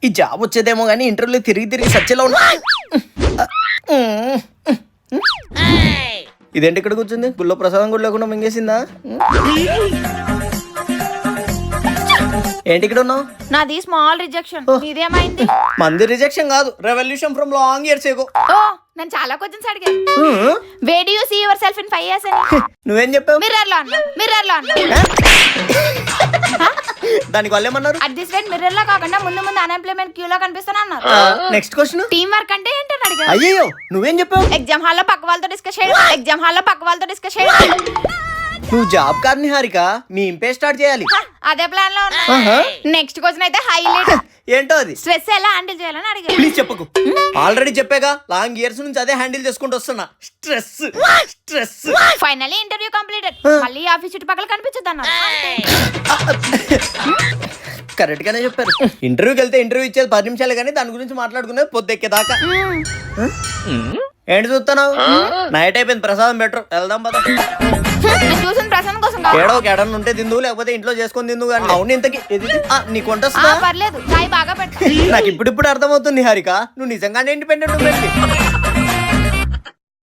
ఈ జాబ్ వచ్చేదేమో కానీ ఇంటర్వ్యూలో తిరిగి సచ్చేలా ఉన్నా. ఇదేంటి ఇక్కడ కూర్చుంది? గుళ్ళో ప్రసాదం కూడా లేకుండా మింగేసిందా? ఏంటి ఇక్కడ ఉన్నావు? నాది స్మాల్ రిజెక్షన్. ఇదేమైంది? మంది రిజెక్షన్ కాదు, revolution from long years ago. ఓ నేను చాలా క్వశ్చన్స్ అడిగాను. Where do you see yourself in 5 years అని? నువ్వేం చెప్పావు? మిర్రర్ లో అన్నా. దానికి వాళ్ళు ఏమన్నారు? అట్ దిస్ రేట్ మిర్రర్ లో కాకుండా ముందు అన్ఎంప్లాయ్మెంట్ క్యూ లో కనిపిస్తాను అన్నారు. నెక్స్ట్ క్వశ్చన్, టీం వర్క్ అంటే ఏంటని అడిగాను. అయ్యో నువ్వేం చెప్పావు? ఎగ్జామ్ హాల్ లో పక్క వాళ్ళతో డిస్కస్ చేయడం. నువ్వు జాబ్ కాదు నిహారిక, మీ ఇంపే స్టార్ట్ చేయాలి. అదే ప్లాన్ లో ఉన్నా. నెక్స్ట్ క్వశ్చన్ అయితే హైలైట్. ఏంటో అది? స్ట్రెస్ ఎలా హ్యాండిల్ చేయాలని అడిగాను. ప్లీజ్ చెప్పకు. ఆల్రెడీ చెప్పాగా, లాంగ్ ఇయర్స్ నుంచి అదే హ్యాండిల్ చేసుకుంటూ వస్తున్నా. స్ట్రెస్. Finally interview completed. మళ్ళీ ఆఫీస్ చుట్టుపక్కల కనిపించదు అన్నారు. కరెక్ట్ గానే చెప్పారు. ఇంటర్వ్యూకి వెళ్తే ఇంటర్వ్యూ ఇచ్చేది 10 నిమిషాలు కానీ దాని గురించి మాట్లాడుకునేది పొద్దెక్కేదాకా. ఏంటి చూస్తున్నావు? నైట్ అయిపోయింది, ప్రసాదం బెటర్, వెళ్దాం పద. నేను చూసిన ప్రసన్న కోసం ఏడన్నా ఉంటే తిందు, లేకపోతే ఇంట్లో చేసుకొని తిందు. కానీ అవును, ఇంతకి నీకు వంట వస్తుందా? పర్లేదు, చాయ్ బాగా పెట్టా. నాకు ఇప్పుడు అర్థమవుతుంది హారిక, నువ్వు నిజంగానే ఇండిపెండెంట్.